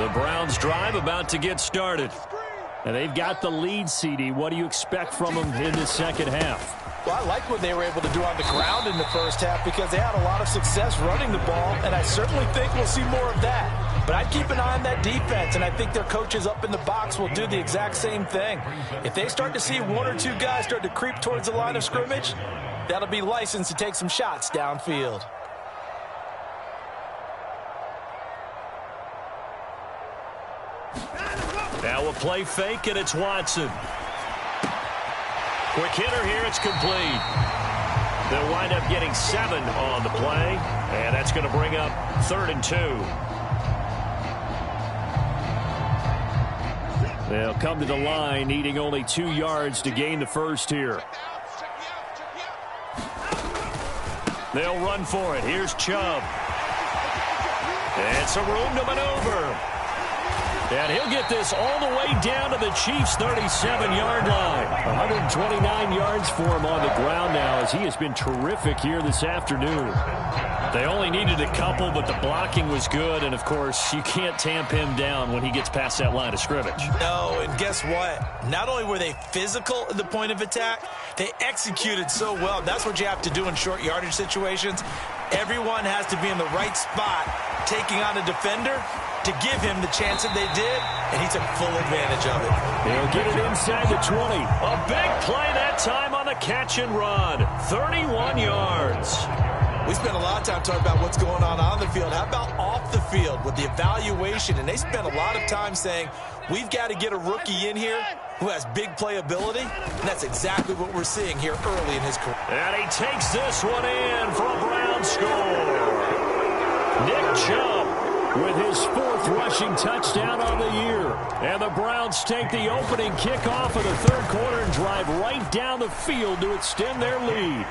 The Browns drive about to get started. And they've got the lead, CD. What do you expect from them in the second half? Well, I like what they were able to do on the ground in the first half because they had a lot of success running the ball, and I certainly think we'll see more of that. But I'd keep an eye on that defense, and I think their coaches up in the box will do the exact same thing. If they start to see one or two guys start to creep towards the line of scrimmage, that'll be licensed to take some shots downfield. Now a play fake, and it's Watson. Quick hitter here, it's complete. They'll wind up getting 7 on the play, and that's going to bring up 3rd and 2. They'll come to the line, needing only 2 yards to gain the first here. They'll run for it. Here's Chubb. And some room to maneuver. And he'll get this all the way down to the Chiefs' 37-yard line. 129 yards for him on the ground now, as he has been terrific here this afternoon. They only needed a couple, but the blocking was good. And, of course, you can't tamp him down when he gets past that line of scrimmage. No, and guess what? Not only were they physical at the point of attack, they executed so well. That's what you have to do in short yardage situations. Everyone has to be in the right spot, taking on a defender to give him the chance that they did, and he took full advantage of it. He'll get it inside the 20. A big play that time on the catch and run. 31 yards. We spent a lot of time talking about what's going on the field. How about off the field with the evaluation? And they spent a lot of time saying, we've got to get a rookie in here who has big playability, and that's exactly what we're seeing here early in his career. And he takes this one in for a Browns score. Nick Chubb with his 4th rushing touchdown on the year. And the Browns take the opening kickoff of the 3rd quarter and drive right down the field to extend their lead.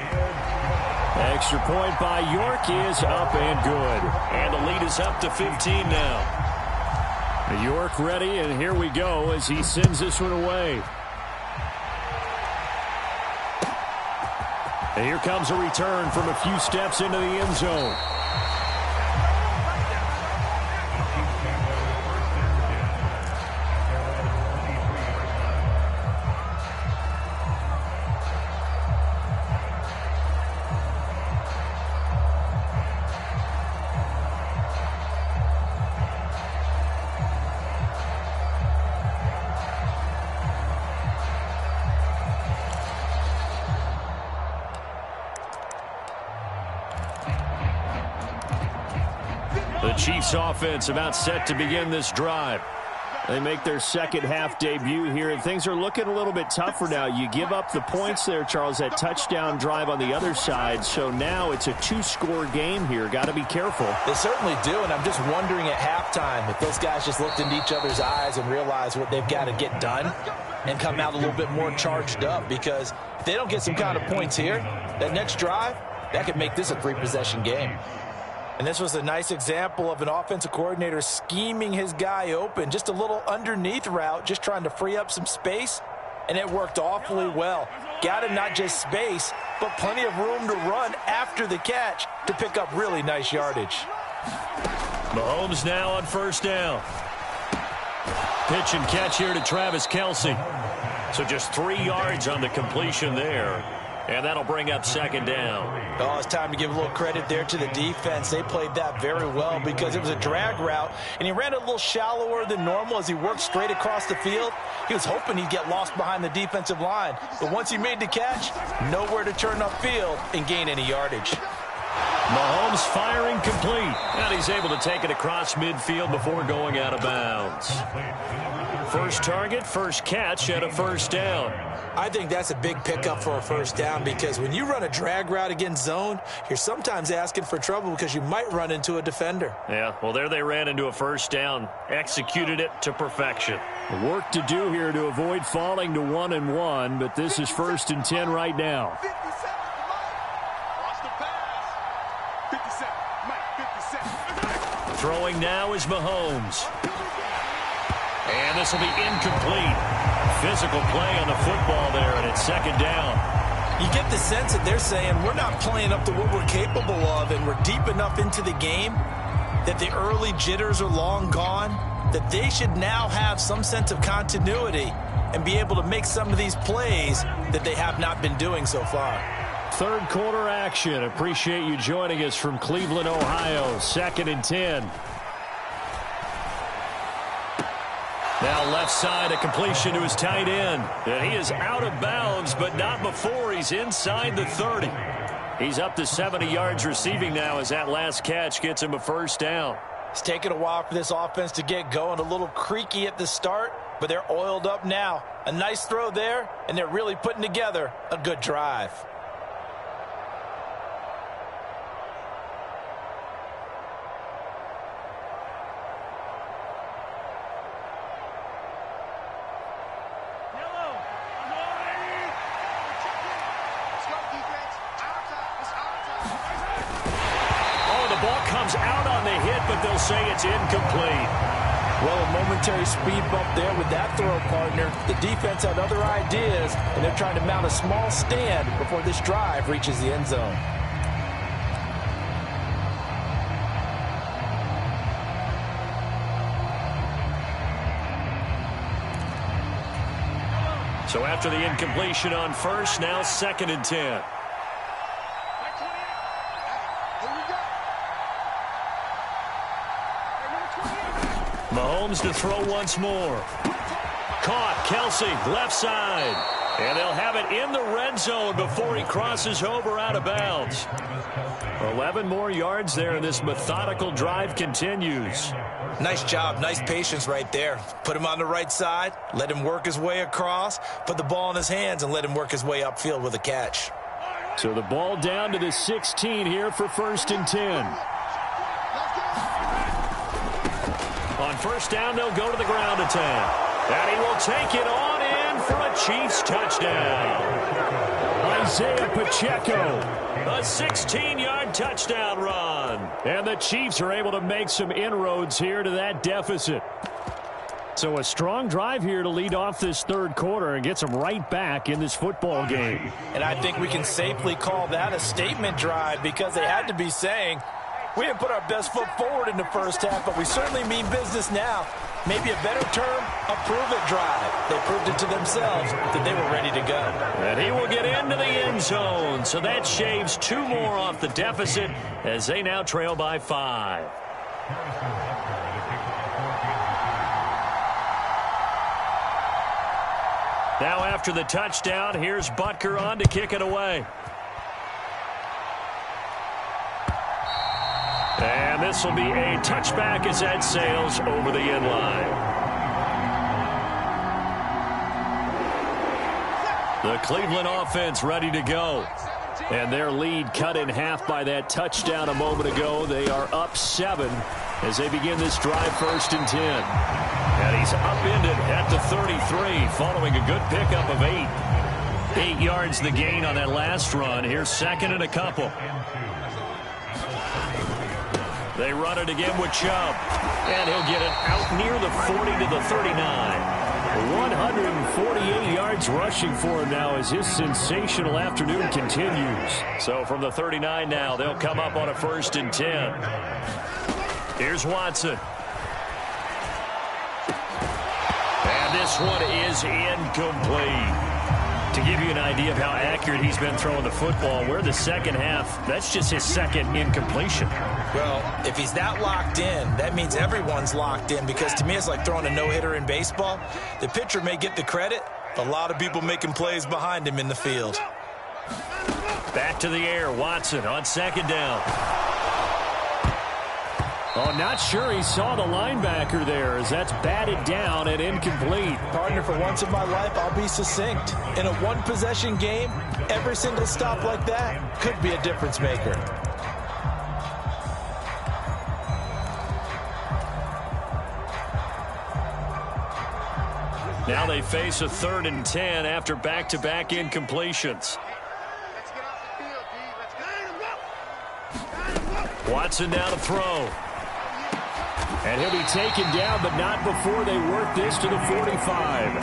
Extra point by York is up and good. And the lead is up to 15 now. York ready, and here we go as he sends this one away. And here comes a return from a few steps into the end zone. The Chiefs offense about set to begin this drive. They make their second half debut here, and things are looking a little bit tougher now. You give up the points there, Charles, that touchdown drive on the other side. So now it's a 2-score game here. Got to be careful. They certainly do, and I'm just wondering at halftime if those guys just looked into each other's eyes and realized what they've got to get done and come out a little bit more charged up, because if they don't get some kind of points here, that next drive, that could make this a 3-possession game. And this was a nice example of an offensive coordinator scheming his guy open. Just a little underneath route, just trying to free up some space, and it worked awfully well. Got him not just space, but plenty of room to run after the catch to pick up really nice yardage. Mahomes now on 1st down. Pitch and catch here to Travis Kelce. So just 3 yards on the completion there. And that'll bring up 2nd down. Oh, it's time to give a little credit there to the defense. They played that very well because it was a drag route, and he ran it a little shallower than normal as he worked straight across the field. He was hoping he'd get lost behind the defensive line. But once he made the catch, nowhere to turn upfield and gain any yardage. Mahomes firing complete. And he's able to take it across midfield before going out of bounds. First target, first catch, and a 1st down. I think that's a big pickup for a 1st down, because when you run a drag route against zone, you're sometimes asking for trouble because you might run into a defender. Yeah, well, there they ran into a 1st down. Executed it to perfection. Work to do here to avoid falling to 1-1, but this is 1st and 10 right now. Throwing now is Mahomes. And this will be incomplete. Physical play on the football there, and it's 2nd down. You get the sense that they're saying we're not playing up to what we're capable of, and we're deep enough into the game that the early jitters are long gone. that they should now have some sense of continuity and be able to make some of these plays that they have not been doing so far. Third quarter action. Appreciate you joining us from Cleveland, Ohio. 2nd and 10. Now left side, a completion to his tight end. And he is out of bounds, but not before he's inside the 30. He's up to 70 yards receiving now as that last catch gets him a first down. It's taken a while for this offense to get going. A little creaky at the start, but they're oiled up now. A nice throw there, and they're really putting together a good drive. Out on the hit, but they'll say it's incomplete. Well, a momentary speed bump there with that throw, partner. The defense had other ideas, and they're trying to mount a small stand before this drive reaches the end zone. So after the incompletion on first, now 2nd and 10. Mahomes to throw once more. Caught. Kelsey, left side. And they'll have it in the red zone before he crosses over out of bounds. 11 more yards there, and this methodical drive continues. Nice job. Nice patience right there. Put him on the right side. Let him work his way across. Put the ball in his hands and let him work his way upfield with a catch. So the ball down to the 16 here for 1st and 10. On first down, they'll go to the ground attack. And he will take it on in for a Chiefs touchdown. Isaiah Pacheco, a 16-yard touchdown run. And the Chiefs are able to make some inroads here to that deficit. So a strong drive here to lead off this third quarter and gets them right back in this football game. And I think we can safely call that a statement drive because they had to be saying, we didn't put our best foot forward in the first half, but we certainly mean business now. Maybe a better term, a prove-it drive. They proved it to themselves that they were ready to go. And he will get into the end zone. So that shaves 2 more off the deficit as they now trail by 5. Now after the touchdown, here's Butker on to kick it away. And this will be a touchback as that sails over the end line. The Cleveland offense ready to go. And their lead cut in half by that touchdown a moment ago. They are up 7 as they begin this drive 1st and 10. And he's upended at the 33 following a good pickup of 8. 8 yards the gain on that last run. Here's 2nd and a couple. They run it again with Chubb. And he'll get it out near the 40 to the 39. 148 yards rushing for him now as his sensational afternoon continues. So from the 39 now, they'll come up on a 1st and 10. Here's Watson. And this one is incomplete. To give you an idea of how accurate he's been throwing the football, we're the second half. That's just his 2nd incompletion. Well, if he's that locked in, that means everyone's locked in because to me it's like throwing a no-hitter in baseball. The pitcher may get the credit, but a lot of people making plays behind him in the field. Back to the air, Watson on 2nd down. Oh, not sure he saw the linebacker there as that's batted down and incomplete. Partner, for once in my life, I'll be succinct. In a one-possession game, every single stop like that could be a difference maker. Now they face a 3rd and 10 after back-to-back incompletions. Watson down to throw. And he'll be taken down, but not before they work this to the 45.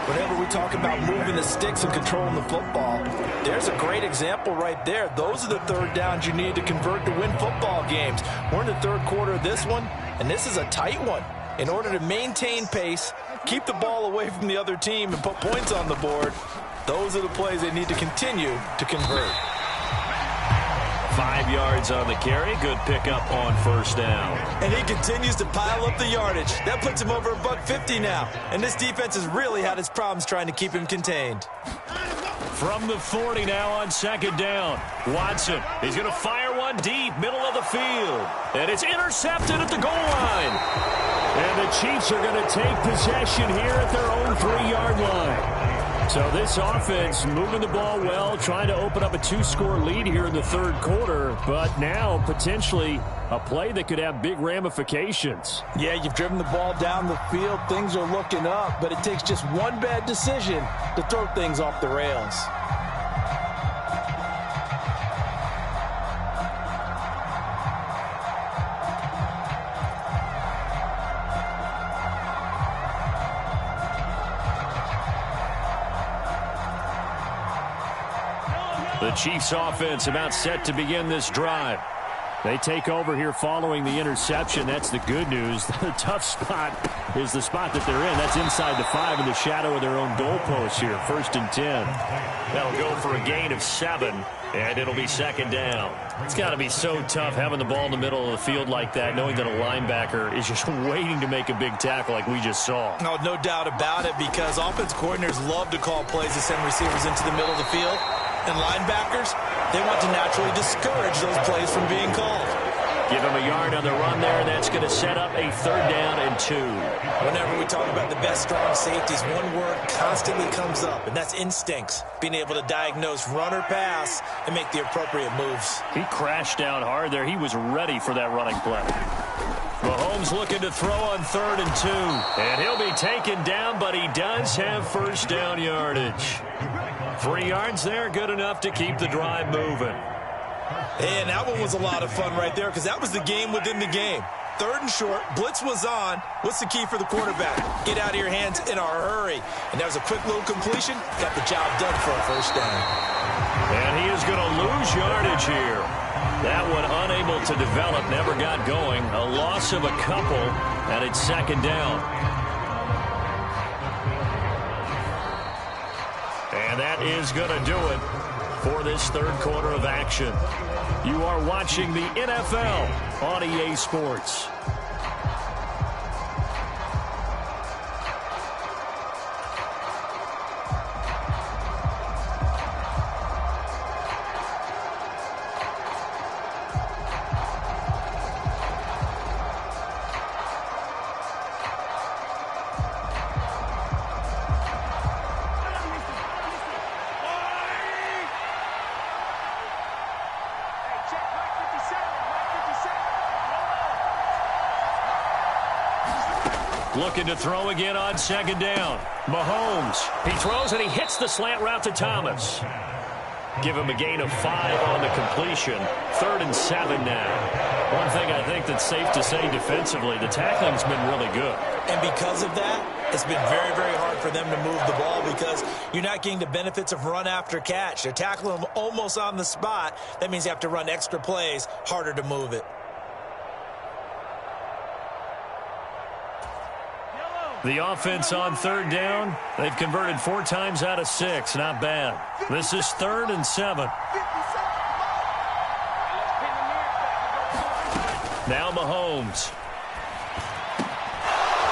Whenever we talk about moving the sticks and controlling the football, there's a great example right there. Those are the 3rd downs you need to convert to win football games. We're in the 3rd quarter of this one, and this is a tight one. In order to maintain pace, keep the ball away from the other team, and put points on the board, those are the plays they need to continue to convert. 5 yards on the carry. Good pickup on first down. And he continues to pile up the yardage. That puts him over $150 now. And this defense has really had its problems trying to keep him contained. From the 40 now on second down. Watson, he's going to fire one deep, middle of the field. And it's intercepted at the goal line. And the Chiefs are going to take possession here at their own 3-yard line. So this offense moving the ball well, trying to open up a 2-score lead here in the third quarter, but now potentially a play that could have big ramifications. Yeah, you've driven the ball down the field. Things are looking up, but it takes just one bad decision to throw things off the rails. The Chiefs offense about set to begin this drive. They take over here following the interception. That's the good news. The tough spot is the spot that they're in. That's inside the 5 in the shadow of their own goalpost here. 1st and 10. That'll go for a gain of 7, and it'll be second down. It's got to be so tough having the ball in the middle of the field like that, knowing that a linebacker is just waiting to make a big tackle like we just saw. Oh, no doubt about it, because offense coordinators love to call plays to send receivers into the middle of the field. And linebackers, they want to naturally discourage those plays from being called. Give him a yard on the run there, and that's going to set up a 3rd down and 2. Whenever we talk about the best strong safeties, one word constantly comes up, and that's instincts. Being able to diagnose run or pass and make the appropriate moves. He crashed down hard there. He was ready for that running play. Mahomes looking to throw on 3rd and 2. And he'll be taken down, but he does have first down yardage. 3 yards there, good enough to keep the drive moving. And that one was a lot of fun right there, because that was the game within the game. 3rd and short, blitz was on. What's the key for the quarterback? Get out of your hands in a hurry. And that was a quick little completion. Got the job done for a first down. And he is going to lose yardage here. That one unable to develop, never got going. A loss of a couple, and it's second down. And that is going to do it for this third quarter of action. You are watching the NFL on EA Sports. Looking to throw again on second down. Mahomes. He throws and he hits the slant route to Thomas. Give him a gain of 5 on the completion. 3rd and 7 now. One thing I think that's safe to say defensively, the tackling's been really good. And because of that, it's been very, very hard for them to move the ball because you're not getting the benefits of run after catch. They're tackling them almost on the spot. That means you have to run extra plays, harder to move it. The offense on 3rd down, they've converted 4 times out of 6. Not bad. This is 3rd and 7. Now Mahomes.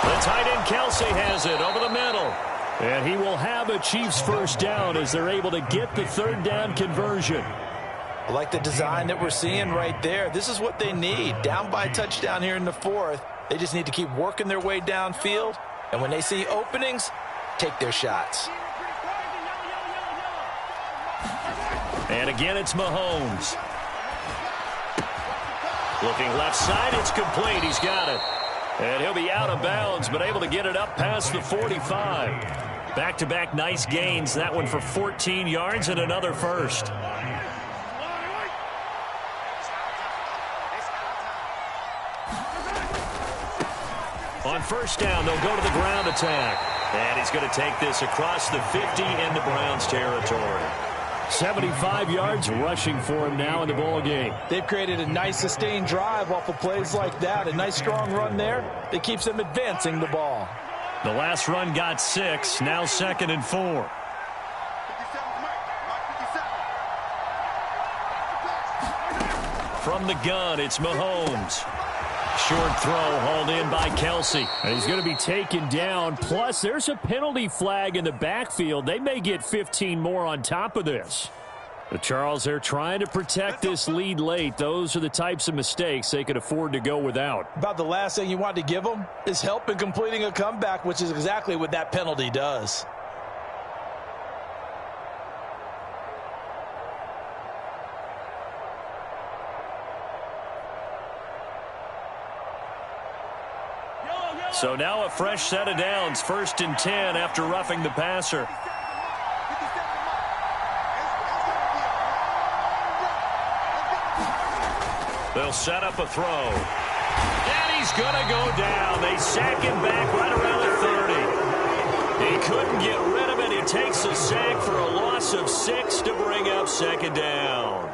The tight end Kelsey has it over the middle. And he will have a Chiefs first down as they're able to get the 3rd down conversion. I like the design that we're seeing right there. This is what they need. Down by a touchdown here in the 4th. They just need to keep working their way downfield. And when they see openings, take their shots. And again, it's Mahomes. Looking left side, it's complete. He's got it. And he'll be out of bounds, but able to get it up past the 45. Back-to-back nice gains. That one for 14 yards and another first. On first down, they'll go to the ground attack. And he's going to take this across the 50 into Browns territory. 75 yards rushing for him now in the ball game. They've created a nice sustained drive off of plays like that. A nice strong run there that keeps them advancing the ball. The last run got 6. Now 2nd and 4. From the gun, it's Mahomes. Short throw hauled in by Kelsey. And he's going to be taken down. Plus, there's a penalty flag in the backfield. They may get 15 more on top of this. The Charles, they're trying to protect this lead late. Those are the types of mistakes they could afford to go without. About the last thing you want to give them is help in completing a comeback, which is exactly what that penalty does. So now a fresh set of downs, 1st and 10 after roughing the passer. They'll set up a throw. And he's going to go down. They sack him back right around the 30. He couldn't get rid of it. He takes a sack for a loss of 6 to bring up 2nd down.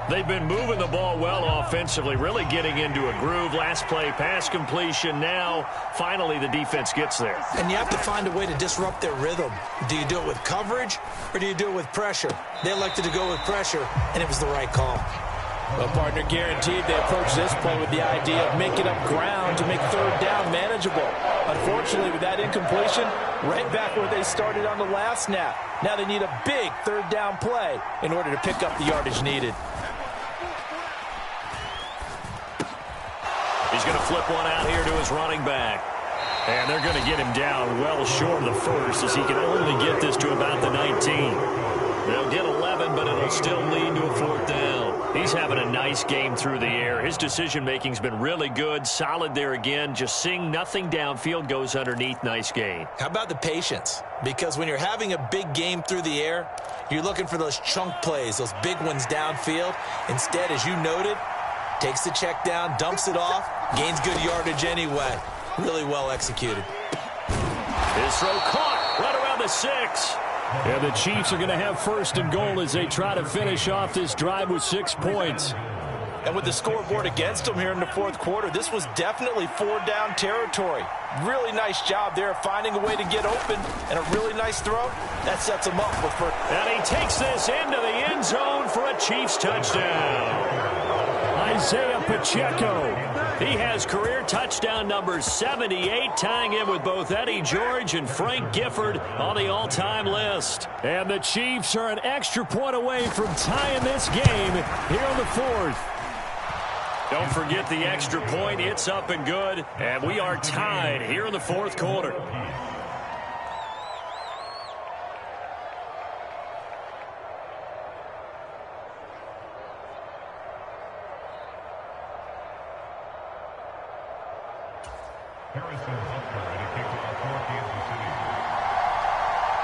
They've been moving the ball well offensively, really getting into a groove. Last play, pass completion. Now, finally, the defense gets there. And you have to find a way to disrupt their rhythm. Do you do it with coverage, or do you do it with pressure? They elected to go with pressure, and it was the right call. Well, partner, guaranteed they approach this play with the idea of making up ground to make 3rd down manageable. Unfortunately, with that incompletion, right back where they started on the last snap. Now they need a big 3rd down play in order to pick up the yardage needed. He's going to flip one out here to his running back. And they're going to get him down well short of the 1st as he can only get this to about the 19. They'll get 11, but it'll still lead to a 4th down. He's having a nice game through the air. His decision-making's been really good, solid there again. Just seeing nothing downfield goes underneath. Nice gain. How about the patience? Because when you're having a big game through the air, you're looking for those chunk plays, those big ones downfield. Instead, as you noted, takes the check down, dumps it off, gains good yardage anyway. Really well executed. His throw caught right around the 6. And the Chiefs are going to have 1st and goal as they try to finish off this drive with 6 points. And with the scoreboard against them here in the 4th quarter, this was definitely 4-down territory. Really nice job there finding a way to get open, and a really nice throw. That sets him up with first. And he takes this into the end zone for a Chiefs touchdown. Isaiah Pacheco. He has career touchdown number 78, tying him with both Eddie George and Frank Gifford on the all-time list. And the Chiefs are an extra point away from tying this game here on the 4th. Don't forget the extra point. It's up and good. And we are tied here in the 4th quarter.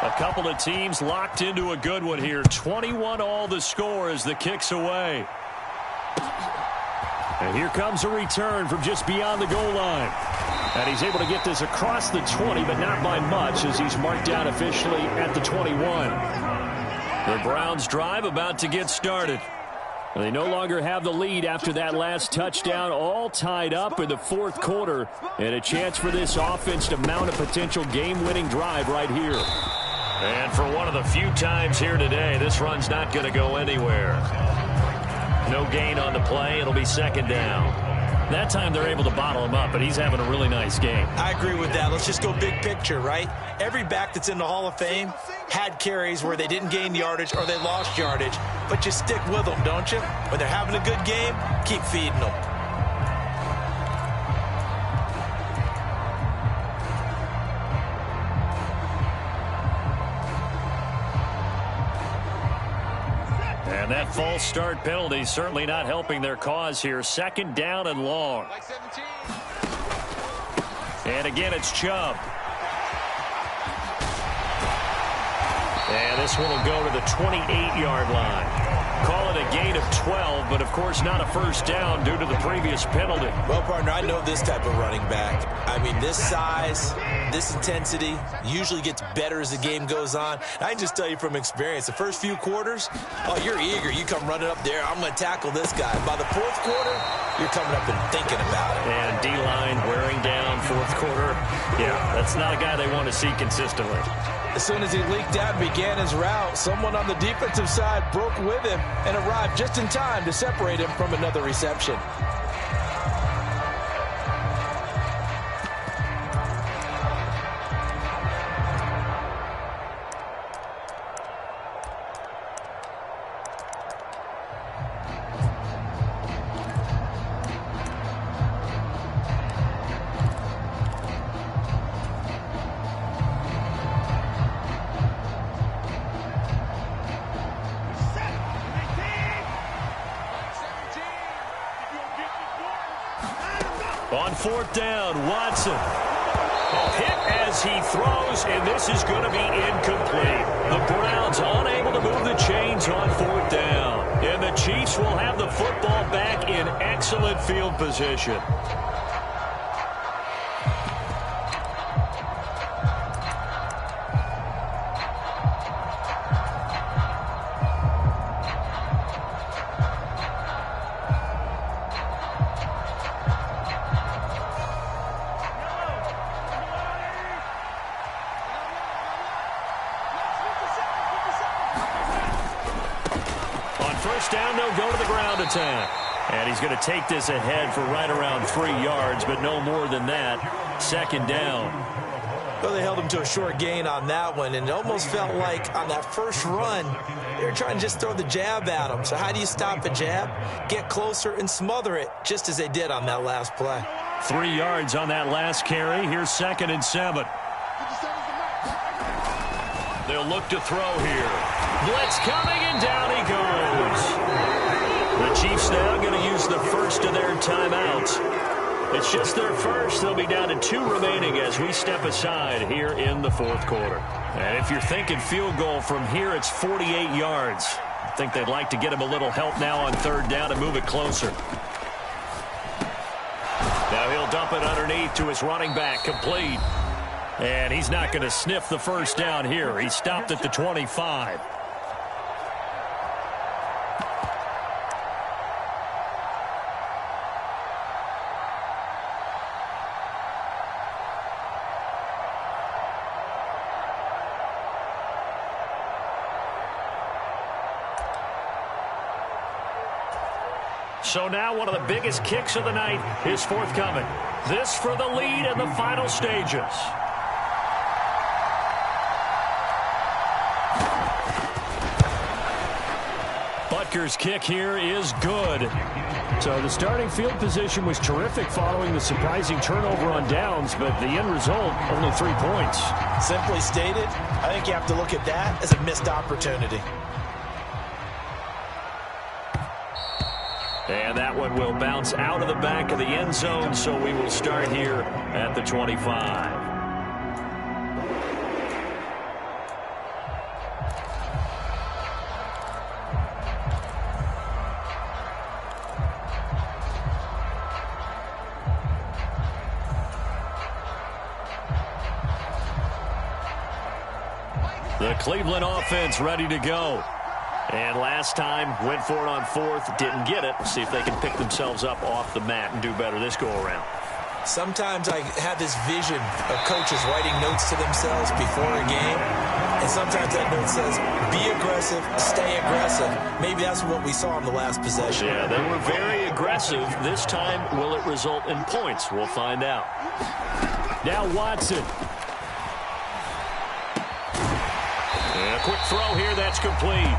A couple of teams locked into a good one here. 21 all the score as the kick's away. And here comes a return from just beyond the goal line. And he's able to get this across the 20, but not by much as he's marked down officially at the 21. The Browns drive about to get started. And they no longer have the lead after that last touchdown, all tied up in the 4th quarter. And a chance for this offense to mount a potential game-winning drive right here. And for one of the few times here today, this run's not going to go anywhere. No gain on the play. It'll be 2nd down. That time they're able to bottle him up, but he's having a really nice game. I agree with that. Let's just go big picture, right? Every back that's in the Hall of Fame had carries where they didn't gain yardage or they lost yardage, but you stick with them, don't you? When they're having a good game, keep feeding them. And that false start penalty certainly not helping their cause here. 2nd down and long. And again, it's Chubb. And this one will go to the 28-yard line. Call it with a gain of 12, but of course not a first down due to the previous penalty. Well, partner, I know this type of running back. I mean, this size, this intensity usually gets better as the game goes on. I can just tell you from experience, the first few quarters, oh, you're eager. You come running up there, I'm going to tackle this guy. By the fourth quarter, you're coming up and thinking about it. And D-line wearing down fourth quarter. Yeah, that's not a guy they want to see consistently. As soon as he leaked out and began his route, someone on the defensive side broke with him and arrived just in time to separate him from another reception. On fourth down, Watson. Hit as he throws, and this is going to be incomplete. The Browns unable to move the chains on fourth down. And the Chiefs will have the football back in excellent field position. First down, they'll go to the ground attack. And he's going to take this ahead for right around 3 yards, but no more than that. Second down. Well, they held him to a short gain on that one, and it almost felt like on that first run, they were trying to just throw the jab at him. So how do you stop a jab? Get closer and smother it, just as they did on that last play. 3 yards on that last carry. Here's 2nd and 7. They'll look to throw here. Blitz coming, and down he goes. The Chiefs now going to use the first of their timeouts. It's just their first. They'll be down to 2 remaining as we step aside here in the fourth quarter. And if you're thinking field goal from here, it's 48 yards. I think they'd like to get him a little help now on third down and move it closer. Now he'll dump it underneath to his running back, complete. And he's not going to sniff the first down here. He stopped at the 25. So now one of the biggest kicks of the night is forthcoming. This for the lead in the final stages. Butker's kick here is good. So the starting field position was terrific following the surprising turnover on downs, but the end result, only 3 points. Simply stated, I think you have to look at that as a missed opportunity. And that one will bounce out of the back of the end zone, so we will start here at the 25. The Cleveland offense ready to go. And last time, went for it on fourth, didn't get it. See if they can pick themselves up off the mat and do better this go-around. Sometimes I have this vision of coaches writing notes to themselves before a game, and sometimes that note says, be aggressive, stay aggressive. Maybe that's what we saw in the last possession. Yeah, they were very aggressive. This time, will it result in points? We'll find out. Now Watson. And a quick throw here, that's complete.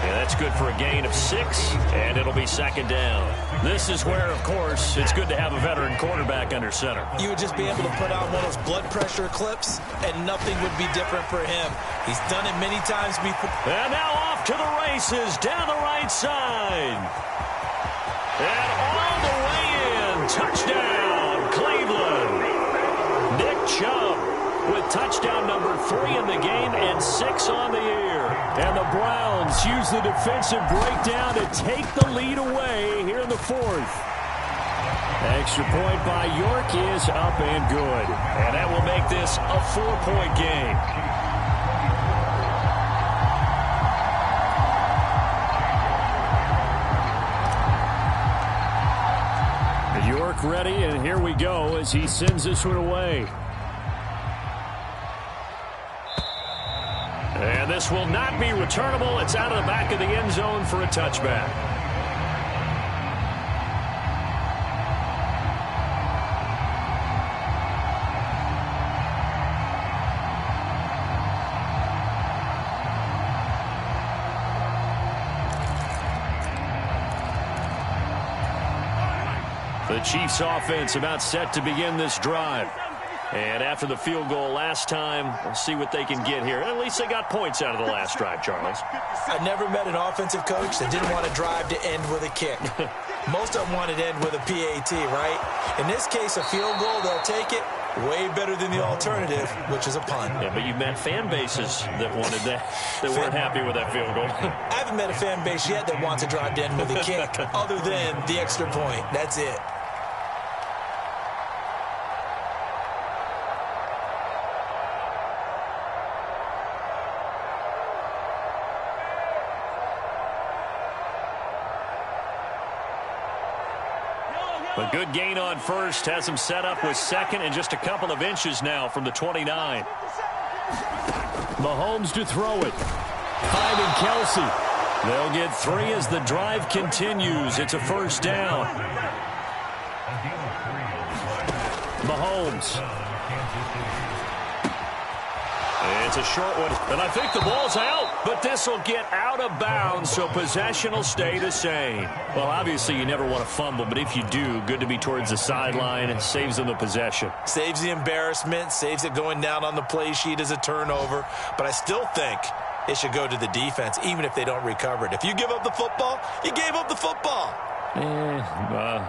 Yeah, that's good for a gain of 6, and it'll be second down. This is where, of course, it's good to have a veteran quarterback under center. You would just be able to put on one of those blood pressure clips, and nothing would be different for him. He's done it many times before. And now off to the races, down the right side. And all the way in, touchdown, Cleveland. Nick Chubb with touchdown number 3 in the game and 6 on the year. And the Browns use the defensive breakdown to take the lead away here in the 4th. Extra point by York is up and good. And that will make this a 4-point game. York ready, and here we go as he sends this one away. And this will not be returnable. It's out of the back of the end zone for a touchback. The Chiefs offense about set to begin this drive. And after the field goal last time, we'll see what they can get here. At least they got points out of the last drive, Charles. I never met an offensive coach that didn't want to drive to end with a kick. Most of them wanted to end with a PAT, right? In this case, a field goal, they'll take it. Way better than the alternative, which is a punt. Yeah, but you've met fan bases that wanted that, that weren't happy with that field goal. I haven't met a fan base yet that wants to drive to end with a kick, other than the extra point. That's it. A good gain on first has him set up with second and just a couple of inches now from the 29. Mahomes to throw it. Finding Kelsey. They'll get 3 as the drive continues. It's a first down. Mahomes. It's a short one, and I think the ball's out, but this will get out of bounds, so possession will stay the same. Well, obviously, you never want to fumble, but if you do, good to be towards the sideline. It saves them the possession. Saves the embarrassment, saves it going down on the play sheet as a turnover, but I still think it should go to the defense, even if they don't recover it. If you give up the football, you gave up the football.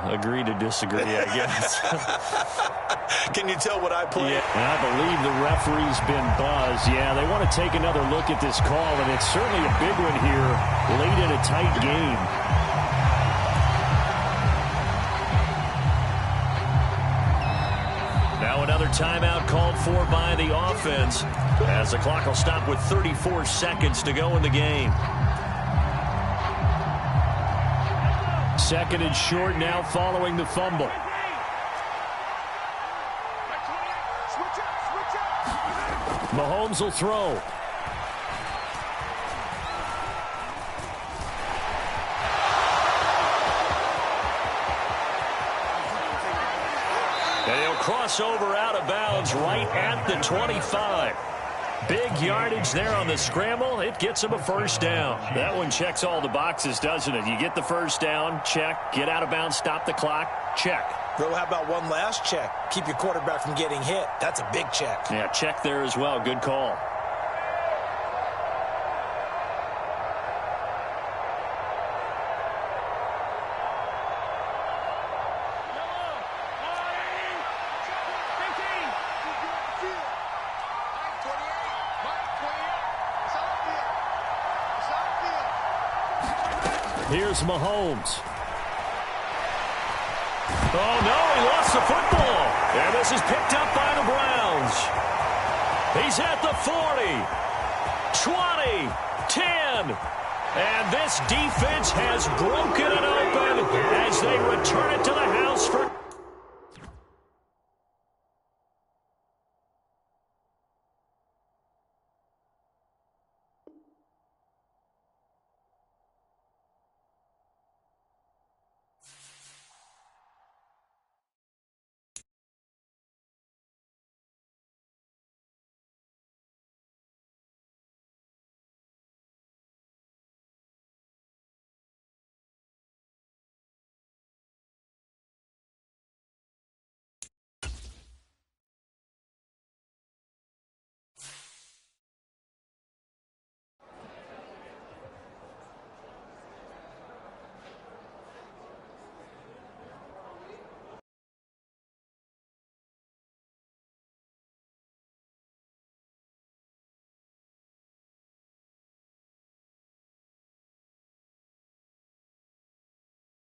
Agree to disagree, I guess. Can you tell what I played? Yeah, I believe the referee's been buzzed. Yeah, they want to take another look at this call, and it's certainly a big one here late in a tight game. Now another timeout called for by the offense, as the clock will stop with 34 seconds to go in the game. Second and short now following the fumble. Mahomes will throw. And he'll cross over out of bounds right at the 25. Big yardage there on the scramble. It gets him a first down. That one checks all the boxes, doesn't it? You get the first down, check. Get out of bounds, stop the clock, check. Bro, how about one last check? Keep your quarterback from getting hit. That's a big check. Yeah, check there as well. Good call. Here's Mahomes. Oh, no, he lost the football. And this is picked up by the Browns. He's at the 40, 20, 10. And this defense has broken it open as they return it to